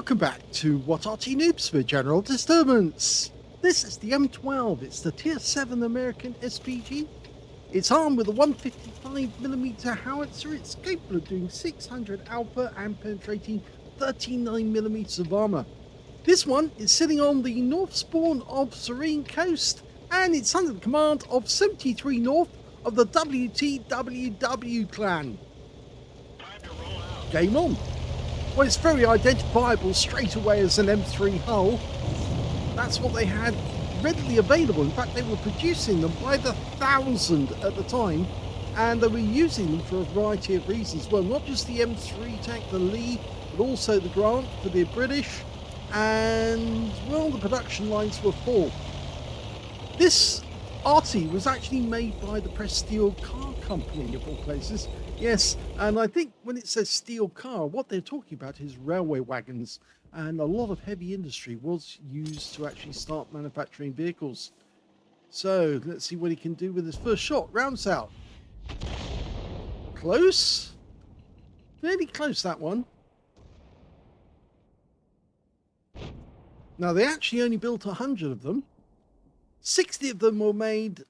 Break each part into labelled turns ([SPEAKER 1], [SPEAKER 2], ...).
[SPEAKER 1] Welcome back to What Arty Noobs for General Disturbance. This is the M12. It's the Tier 7 American SPG. It's armed with a 155mm howitzer. It's capable of doing 600 alpha and penetrating 39mm of armor. This one is sitting on the north spawn of Serene Coast, and it's under the command of 73north of the WTWW clan. Game on. Well, it's very identifiable straight away as an M3 hull. That's what they had readily available. In fact, they were producing them by the thousand at the time, and they were using them for a variety of reasons. Well, not just the M3 tank, the Lee, but also the Grant for the British, and, well, the production lines were full. This Arty was actually made by the Press Steel Car Company, of all places. Yes, and I think when it says steel car, what they're talking about is railway wagons, and a lot of heavy industry was used to actually start manufacturing vehicles. So let's see what he can do with his first shot. Rounds out. Close. Fairly close, that one. Now, they actually only built 100 of them. 60 of them were made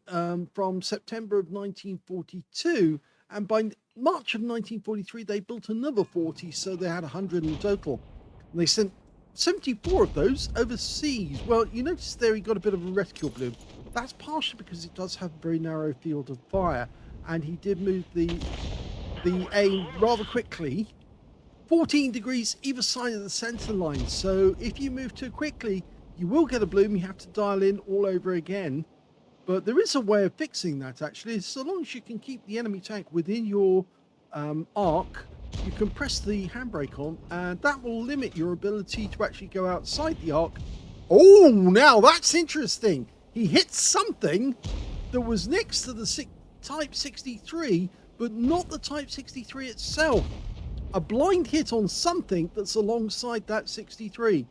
[SPEAKER 1] from September of 1942, and by March of 1943 they built another 40, so they had 100 in total. And they sent 74 of those overseas. Well, you notice there he got a bit of a reticule bloom. That's partially because it does have a very narrow field of fire, and he did move the aim rather quickly. 14 degrees either side of the center line, so if you move too quickly you will get a bloom. You have to dial in all over again. But there is a way of fixing that, actually. So long as you can keep the enemy tank within your arc, you can press the handbrake on, and that will limit your ability to actually go outside the arc. Oh, now that's interesting. He hit something that was next to the Type 63, but not the Type 63 itself. A blind hit on something that's alongside that 63.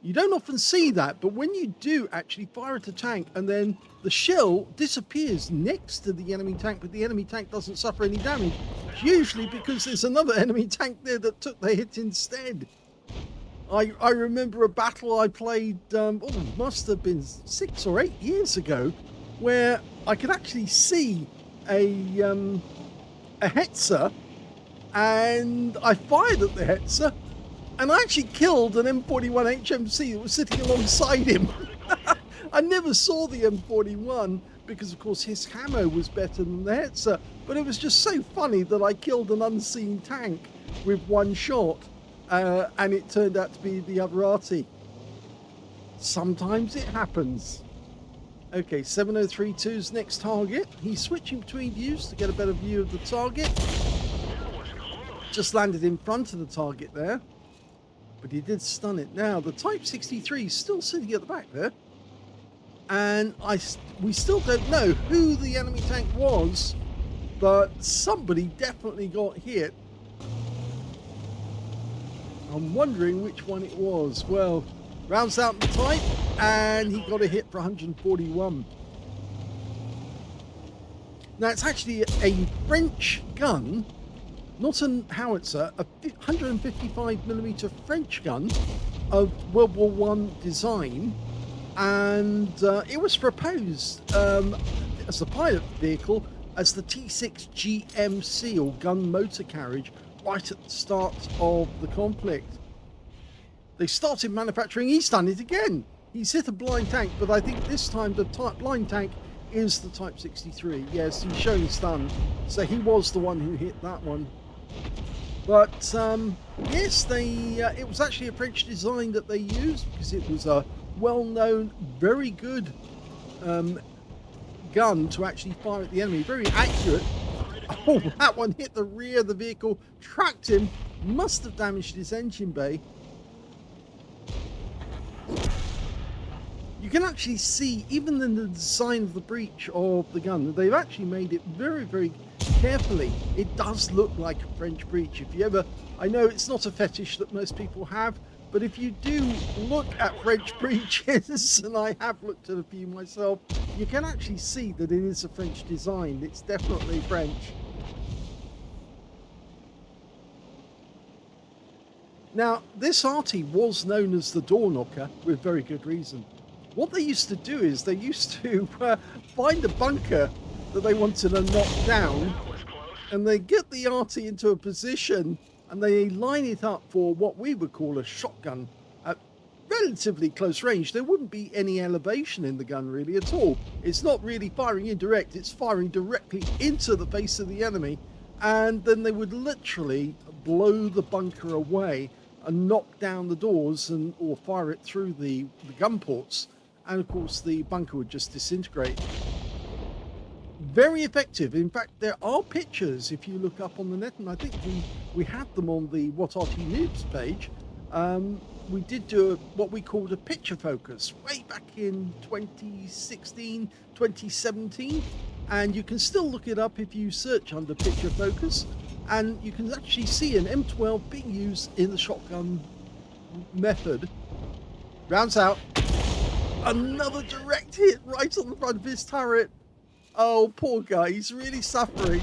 [SPEAKER 1] You don't often see that, but when you do actually fire at a tank and then the shell disappears next to the enemy tank, but the enemy tank doesn't suffer any damage, it's usually because there's another enemy tank there that took the hit instead. I remember a battle I played, must have been 6 or 8 years ago, where I could actually see a Hetzer, and I fired at the Hetzer, and I actually killed an M41 HMC that was sitting alongside him. I never saw the M41 because, of course, his camo was better than the Hetzer. But it was just so funny that I killed an unseen tank with one shot, and it turned out to be the other Arty. Sometimes it happens. Okay, 7032's next target. He's switching between views to get a better view of the target. Just landed in front of the target there, but he did stun it. Now, the Type 63 is still sitting at the back there, and we still don't know who the enemy tank was, but somebody definitely got hit. I'm wondering which one it was. Well, rounds out the Type, and he got a hit for 141. Now, it's actually a French gun, not a howitzer, a 155mm French gun of World War I design, and it was proposed as a pilot vehicle as the T6 GMC, or gun motor carriage, right at the start of the conflict. They started manufacturing. He's done it again. He's hit a blind tank, but I think this time the blind tank is the Type 63. Yes, he's showing stun, so he was the one who hit that one. But yes, it was actually a French design that they used because it was a well-known, very good gun to actually fire at the enemy. Very accurate. Oh, that one hit the rear of the vehicle, tracked him, must have damaged his engine bay. You can actually see, even in the design of the breech of the gun, they've actually made it very, very carefully. It does look like a French breech. If you ever, I know it's not a fetish that most people have, but if you do look at French breeches, and I have looked at a few myself, you can actually see that it is a French design. It's definitely French. Now, this Arty was known as the door knocker with very good reason. What they used to do is they used to find a bunker that they wanted to knock down, and they get the Arty into a position and they line it up for what we would call a shotgun at relatively close range. There wouldn't be any elevation in the gun really at all. It's not really firing indirect, it's firing directly into the face of the enemy, and then they would literally blow the bunker away and knock down the doors or fire it through the gun ports, and of course the bunker would just disintegrate. Very effective. In fact, there are pictures if you look up on the net, and I think we had them on the What Arty Noobs page. We did do what we called a picture focus way back in 2016, 2017, and you can still look it up if you search under picture focus, and you can actually see an M12 being used in the shotgun method. Rounds out. Another direct hit right on the front of his turret. Oh, poor guy, he's really suffering.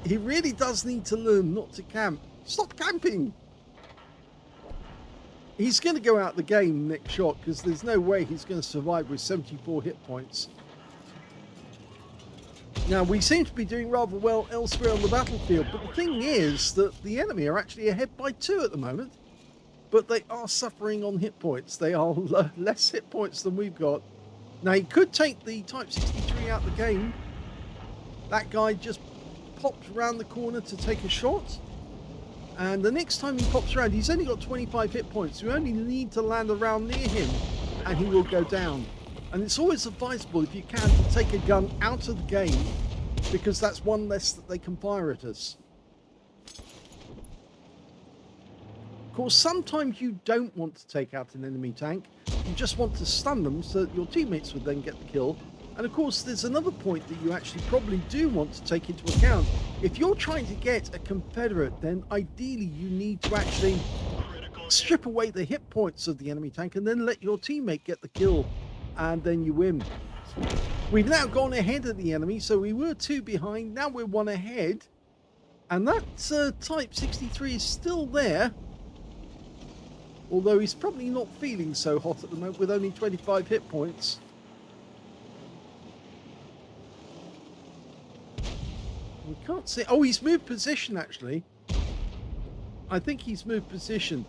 [SPEAKER 1] He really does need to learn not to camp. Stop camping! He's going to go out the game next shot because there's no way he's going to survive with 74 hit points. Now, we seem to be doing rather well elsewhere on the battlefield, but the thing is that the enemy are actually ahead by 2 at the moment, but they are suffering on hit points. They are less hit points than we've got. Now, he could take the Type 63 out the game. That guy just popped around the corner to take a shot. And the next time he pops around, he's only got 25 hit points. You only need to land around near him and he will go down. And it's always advisable, if you can, to take a gun out of the game, because that's one less that they can fire at us. Of course, sometimes you don't want to take out an enemy tank. You just want to stun them so that your teammates would then get the kill. And of course, there's another point that you actually probably do want to take into account. If you're trying to get a Confederate, then ideally you need to actually strip away the hit points of the enemy tank and then let your teammate get the kill, and then you win. We've now gone ahead of the enemy, so we were 2 behind, now we're 1 ahead. And that Type 63 is still there. Although he's probably not feeling so hot at the moment with only 25 hit points. We can't see. Oh, he's moved position actually. I think he's moved position.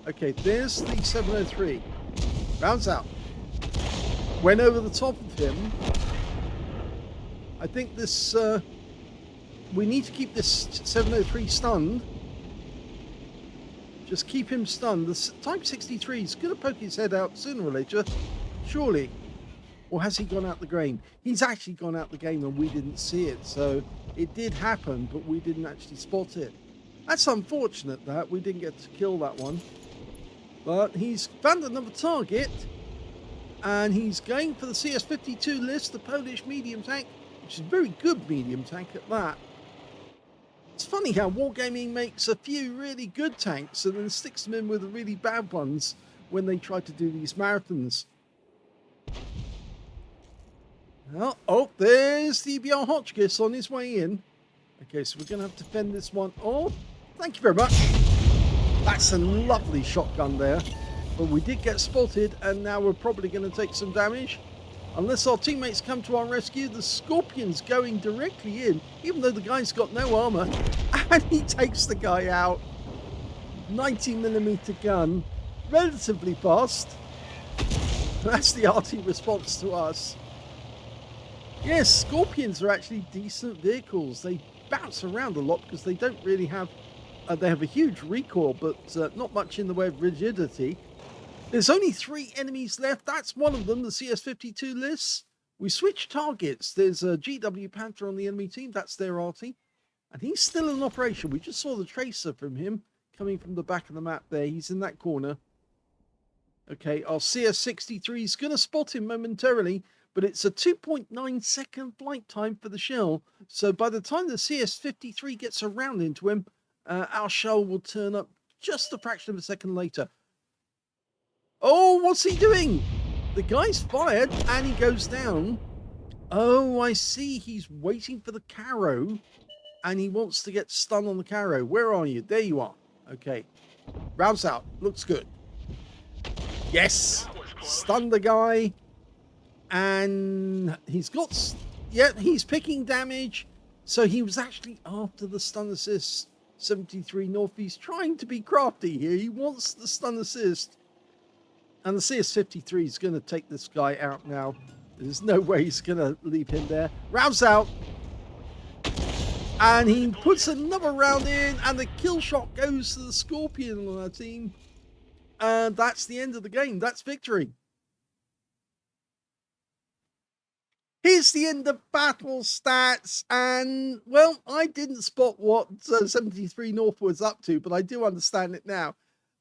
[SPEAKER 1] Okay, there's the 703. Rounds out. Went over the top of him. I think this... we need to keep this 703 stunned. Just keep him stunned. The Type 63 is going to poke his head out sooner or later, surely. Or has he gone out the game? He's actually gone out the game and we didn't see it. So it did happen, but we didn't actually spot it. That's unfortunate that we didn't get to kill that one. But he's found another target. And he's going for the CS52 list, the Polish medium tank, which is a very good medium tank at that. It's funny how Wargaming makes a few really good tanks and then sticks them in with the really bad ones when they try to do these marathons. Well, oh, there's the EBR Hotchkiss on his way in. Okay, so we're going to have to fend this one off. Thank you very much. That's a lovely shotgun there. But we did get spotted, and now we're probably going to take some damage. Unless our teammates come to our rescue, the Scorpion's going directly in, even though the guy's got no armor, and he takes the guy out. 90mm gun, relatively fast. That's the Arty response to us. Yes, Scorpions are actually decent vehicles. They bounce around a lot because they don't really have... they have a huge recoil, but not much in the way of rigidity. There's only 3 enemies left. That's one of them, the CS52 lists. We switched targets. There's a GW Panther on the enemy team. That's their Arty. And he's still in operation. We just saw the tracer from him coming from the back of the map there. He's in that corner. Okay, our CS63 is going to spot him momentarily, but it's a 2.9 second flight time for the shell. So by the time the CS53 gets around into him, our shell will turn up just a fraction of a second later. Oh, what's he doing? The guy's fired and he goes down. Oh, I see. He's waiting for the Caro and he wants to get stunned on the Caro. Where are you? There you are. Okay. Rounds out. Looks good. Yes. Stunned the guy. And he's got... Yeah, he's picking damage. So he was actually after the stun assist. 73 North. He's trying to be crafty here. He wants the stun assist. And the CS-53 is going to take this guy out now. There's no way he's going to leave him there. Rounds out. And he puts another round in. And the kill shot goes to the Scorpion on our team. And that's the end of the game. That's victory. Here's the end of battle stats. And, well, I didn't spot what 73 North was up to, but I do understand it now.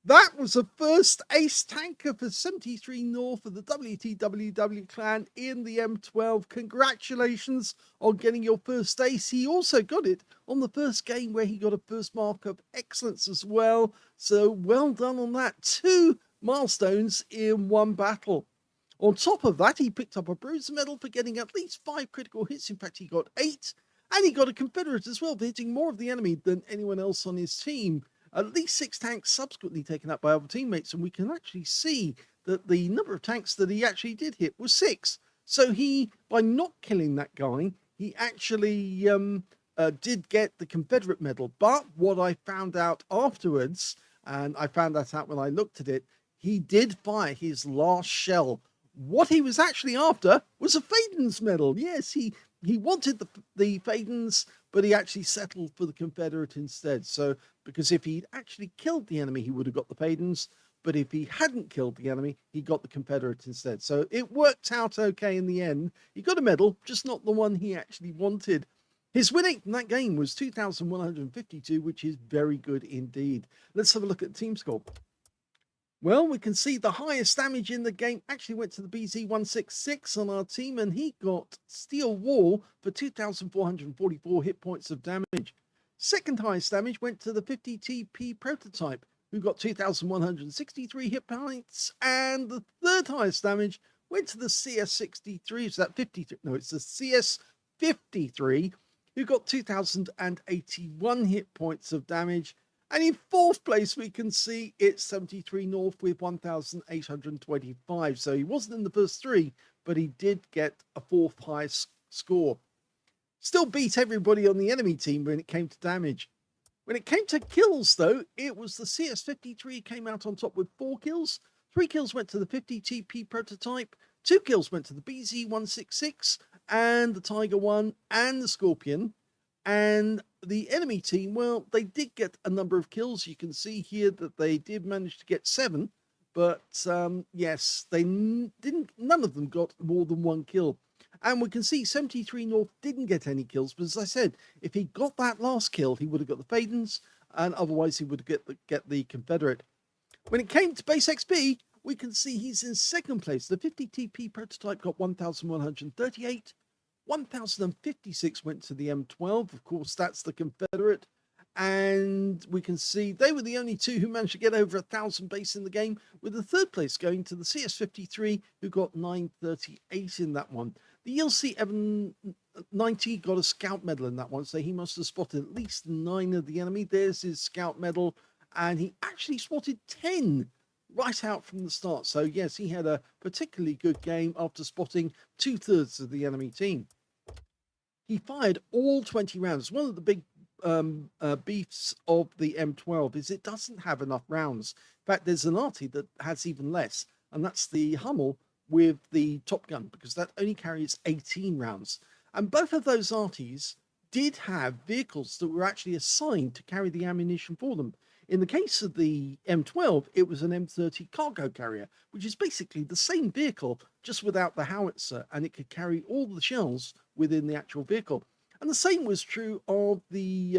[SPEAKER 1] That was the first ace tanker for 73 North of the WTWW clan in the M12. Congratulations on getting your first ace. He also got it on the first game where he got a first mark of excellence as well. So well done on that. 2 milestones in one battle. On top of that, he picked up a bronze medal for getting at least 5 critical hits. In fact, he got 8. And he got a Confederate as well for hitting more of the enemy than anyone else on his team. At least 6 tanks subsequently taken out by other teammates, and we can actually see that the number of tanks that he actually did hit was 6. So he, by not killing that guy, he actually did get the Confederate medal. But what I found out afterwards, and I found that out when I looked at it, he did fire his last shell. What he was actually after was a Fadens medal. Yes, he wanted the Fadens, but he actually settled for the Confederate instead. So, because if he'd actually killed the enemy, he would have got the Fadens. But if he hadn't killed the enemy, he got the Confederate instead. So it worked out okay in the end. He got a medal, just not the one he actually wanted. His win rate in that game was 2,152, which is very good indeed. Let's have a look at the team score. Well, we can see the highest damage in the game actually went to the BZ166 on our team, and he got Steel Wall for 2,444 hit points of damage. Second highest damage went to the 50TP Prototype, who got 2,163 hit points, and the third highest damage went to the CS63, so that 53, no, it's the CS53, who got 2,081 hit points of damage. And in fourth place, we can see it's 73 North with 1,825. So he wasn't in the first 3, but he did get a 4th highest score. Still beat everybody on the enemy team when it came to damage. When it came to kills, though, it was the CS53 came out on top with 4 kills. 3 kills went to the 50TP Prototype. 2 kills went to the BZ166 and the Tiger 1 and the Scorpion. And the enemy team, well, they did get a number of kills. You can see here that they did manage to get 7, but yes, none of them got more than 1 kill. And we can see 73 North didn't get any kills, but as I said, if he got that last kill, he would have got the Fadens, and otherwise he would get the Confederate. When it came to base XP, we can see he's in second place. The 50TP Prototype got 1,138. 1,056 went to the M12. Of course, that's the Confederate. And we can see they were the only 2 who managed to get over 1,000 base in the game, with the third place going to the CS53, who got 938 in that one. The ELC Evan 90 got a scout medal in that one, so he must have spotted at least 9 of the enemy. There's his scout medal, and he actually spotted 10 right out from the start. So yes, he had a particularly good game after spotting 2/3 of the enemy team. He fired all 20 rounds. One of the big beefs of the M12 is it doesn't have enough rounds. In fact, there's an Arty that has even less, and that's the Hummel with the Top Gun, because that only carries 18 rounds. And both of those Arties did have vehicles that were actually assigned to carry the ammunition for them. In the case of the M12, it was an M30 cargo carrier, which is basically the same vehicle, just without the howitzer, and it could carry all the shells within the actual vehicle. And the same was true of the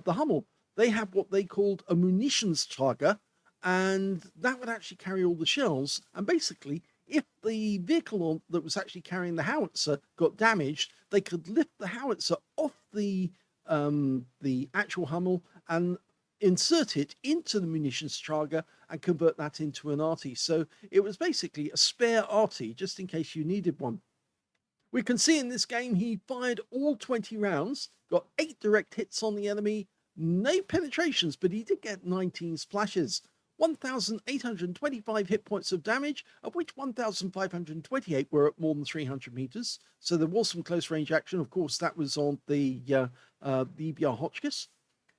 [SPEAKER 1] Hummel. They had what they called a munitions charger, and that would actually carry all the shells. And basically, if the vehicle that was actually carrying the howitzer got damaged, they could lift the howitzer off the actual Hummel and insert it into the munitions charger and convert that into an Arty. So it was basically a spare Arty, just in case you needed one. We can see in this game he fired all 20 rounds, got 8 direct hits on the enemy, No penetrations, but he did get 19 splashes. 1,825 hit points of damage, of which 1,528 were at more than 300 meters. So there was some close range action. Of course, that was on the EBR Hotchkiss.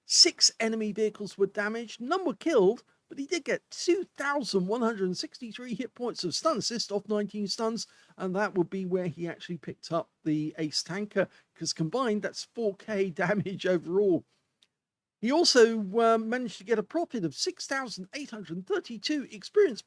[SPEAKER 1] 6 enemy vehicles were damaged. None were killed, but he did get 2,163 hit points of stun assist off 19 stuns, and that would be where he actually picked up the ace tanker, because combined, that's 4k damage overall. He also managed to get a profit of 6,832 experience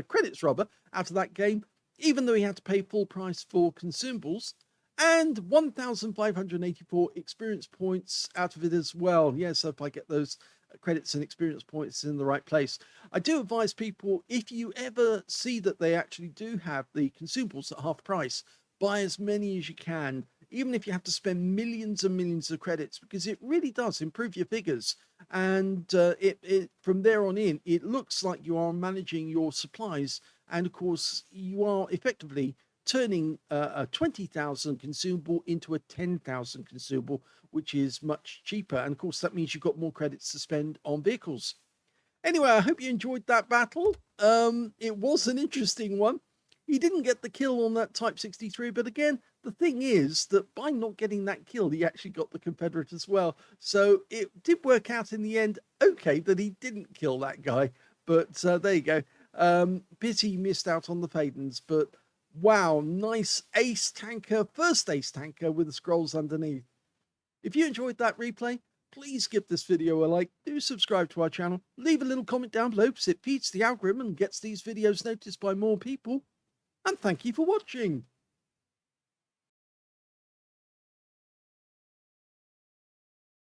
[SPEAKER 1] credits out of that game, even though he had to pay full price for consumables, and 1,584 experience points out of it as well. Yes, so if I get those credits and experience points in the right place. I do advise people, if you ever see that they actually do have the consumables at half price, buy as many as you can, even if you have to spend millions and millions of credits, because it really does improve your figures. And from there on in, it looks like you are managing your supplies. And of course, you are effectively turning a 20,000 consumable into a 10,000 consumable, which is much cheaper. And of course, that means you've got more credits to spend on vehicles. Anyway, I hope you enjoyed that battle. It was an interesting one. He didn't get the kill on that Type 63, but again, the thing is that by not getting that kill, he actually got the Confederate as well. So it did work out in the end, okay, that he didn't kill that guy. But there you go. Pity he missed out on the Fadens, but wow, nice ace tanker, first ace tanker with the scrolls underneath. If you enjoyed that replay, please give this video a like, do subscribe to our channel, leave a little comment down below because it feeds the algorithm and gets these videos noticed by more people. And thank you for watching.